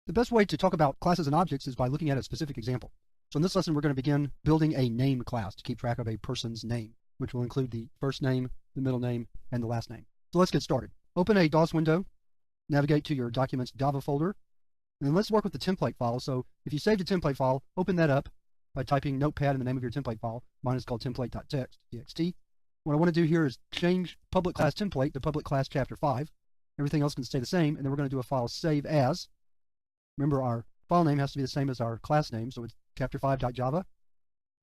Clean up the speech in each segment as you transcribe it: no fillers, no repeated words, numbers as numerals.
The best way to talk about classes and objects is by looking at a specific example. So in this lesson, we're going to begin building a name class to keep track of a person's name, which will include the first name, the middle name, and the last name. So let's get started. Open a DOS window, navigate to your Documents Java folder, and then let's work with the template file. So if you saved a template file, open that up by typing Notepad in the name of your template file. Mine is called template.txt. What I want to do here is change public class template to public class chapter 5. Everything else can stay the same, and then we're going to do a file save as. Remember, our file name has to be the same as our class name, so it's chapter5.java.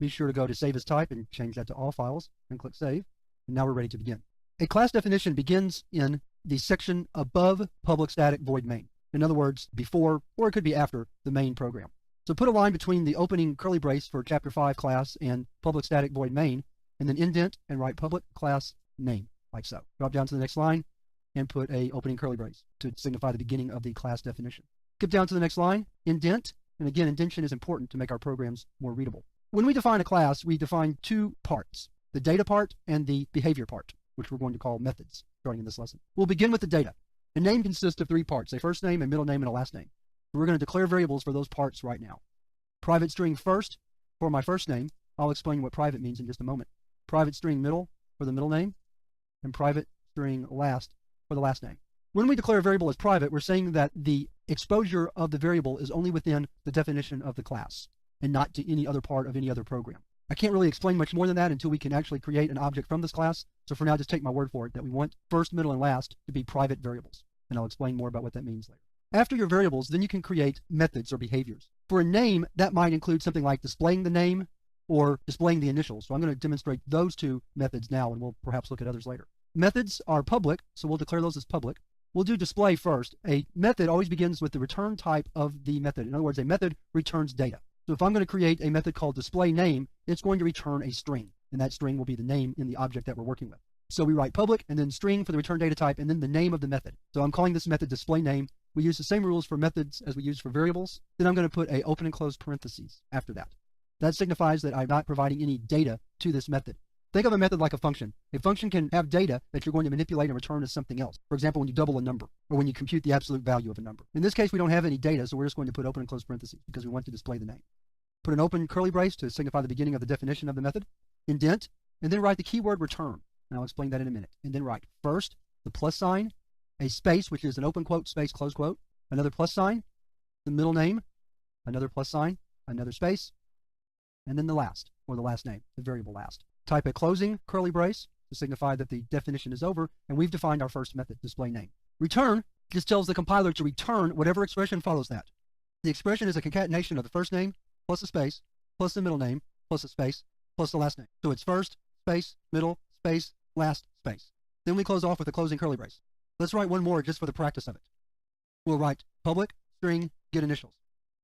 Be sure to go to Save as Type and change that to all files, and click Save. And now we're ready to begin. A class definition begins in the section above public static void main. In other words, before, or it could be after, the main program. So put a line between the opening curly brace for chapter 5 class and public static void main, and then indent and write public class name, like so. Drop down to the next line and put a opening curly brace to signify the beginning of the class definition. Skip down to the next line, indent, and again, indentation is important to make our programs more readable. When we define a class, we define two parts, the data part and the behavior part, which we're going to call methods starting in this lesson. We'll begin with the data. A name consists of three parts, a first name, a middle name, and a last name. We're going to declare variables for those parts right now. Private string first for my first name. I'll explain what private means in just a moment. Private string middle for the middle name, and private string last for the last name. When we declare a variable as private, we're saying that the exposure of the variable is only within the definition of the class and not to any other part of any other program. I can't really explain much more than that until we can actually create an object from this class. So for now, just take my word for it that we want first, middle, and last to be private variables. And I'll explain more about what that means later. After your variables, then you can create methods or behaviors. For a name, that might include something like displaying the name or displaying the initials. So I'm going to demonstrate those two methods now, and we'll perhaps look at others later. Methods are public, so we'll declare those as public. We'll do display first. A method always begins with the return type of the method. In other words, a method returns data. So if I'm going to create a method called display name, it's going to return a string, and that string will be the name in the object that we're working with. So we write public and then string for the return data type and then the name of the method. So I'm calling this method display name. We use the same rules for methods as we use for variables. Then I'm going to put a open and close parentheses after that. That signifies that I'm not providing any data to this method. Think of a method like a function. A function can have data that you're going to manipulate and return as something else. For example, when you double a number or when you compute the absolute value of a number. In this case, we don't have any data, so we're just going to put open and close parentheses because we want to display the name. Put an open curly brace to signify the beginning of the definition of the method. Indent, and then write the keyword return. And I'll explain that in a minute. And then write first the plus sign, a space, which is an open quote, space, close quote, another plus sign, the middle name, another plus sign, another space, and then the last, or the last name, the variable last. Type a closing curly brace to signify that the definition is over, and we've defined our first method, display name. Return just tells the compiler to return whatever expression follows that. The expression is a concatenation of the first name, plus a space, plus the middle name, plus a space, plus the last name. So it's first, space, middle, space, last, space. Then we close off with a closing curly brace. Let's write one more just for the practice of it. We'll write public string get initials.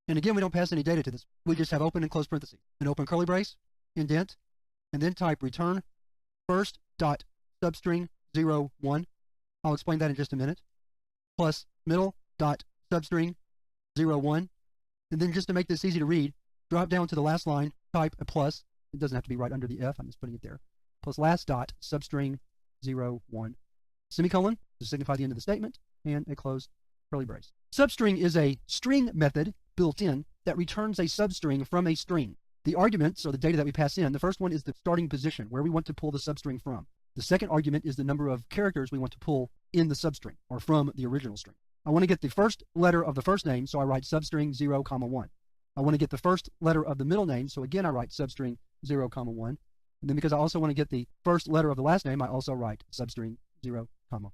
And again, we don't pass any data to this. We just have open and close parentheses. An open curly brace, indent, and then type return first dot substring 0, 1. I'll explain that in just a minute. Plus middle dot substring 0, 1. And then just to make this easy to read, drop down to the last line, type a plus. It doesn't have to be right under the F. I'm just putting it there. Plus last dot substring 0, 1. Semicolon to signify the end of the statement, and a closed curly brace. Substring is a string method built in that returns a substring from a string. The arguments, or the data that we pass in, the first one is the starting position, where we want to pull the substring from. The second argument is the number of characters we want to pull in the substring, or from the original string. I want to get the first letter of the first name, so I write substring 0, 1. I want to get the first letter of the middle name, so again I write substring 0, 1. And then because I also want to get the first letter of the last name, I also write substring 0, 1.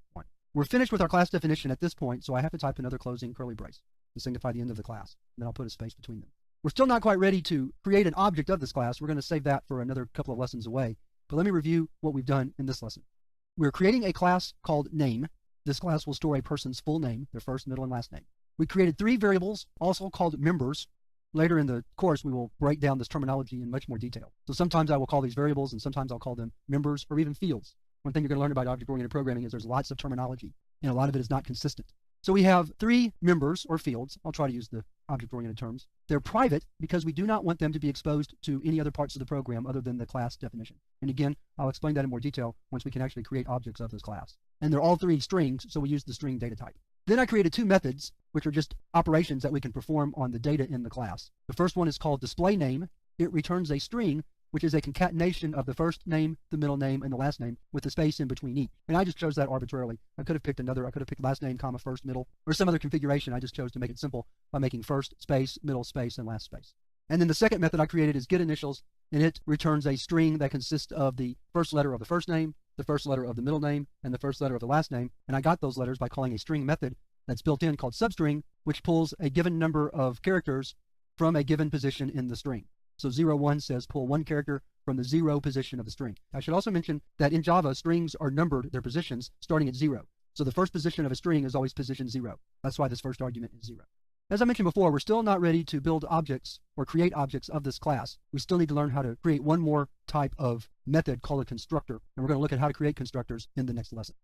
We're finished with our class definition at this point, so I have to type another closing curly brace to signify the end of the class. And then I'll put a space between them. We're still not quite ready to create an object of this class. We're going to save that for another couple of lessons away. But let me review what we've done in this lesson. We're creating a class called name. This class will store a person's full name, their first, middle, and last name. We created three variables, also called members. Later in the course, we will break down this terminology in much more detail. So sometimes I will call these variables, and sometimes I'll call them members or even fields. One thing you're going to learn about object-oriented programming is there's lots of terminology, and a lot of it is not consistent. So we have three members or fields. I'll try to use the object-oriented terms. They're private because we do not want them to be exposed to any other parts of the program other than the class definition. And again, I'll explain that in more detail once we can actually create objects of this class. And they're all three strings, so we use the string data type. Then I created two methods which are just operations that we can perform on the data in the class. The first one is called display name. It returns a string, which is a concatenation of the first name, the middle name, and the last name with a space in between each. And I just chose that arbitrarily. I could have picked last name, comma, first, middle, or some other configuration. I just chose to make it simple by making first space, middle space, and last space. And then the second method I created is getInitials, and it returns a string that consists of the first letter of the first name, the first letter of the middle name, and the first letter of the last name. And I got those letters by calling a string method that's built in called substring, which pulls a given number of characters from a given position in the string. So 0, 1 says pull one character from the 0 position of the string. I should also mention that in Java, strings are numbered, their positions, starting at 0. So the first position of a string is always position 0. That's why this first argument is 0. As I mentioned before, we're still not ready to build objects or create objects of this class. We still need to learn how to create one more type of method called a constructor, and we're going to look at how to create constructors in the next lesson.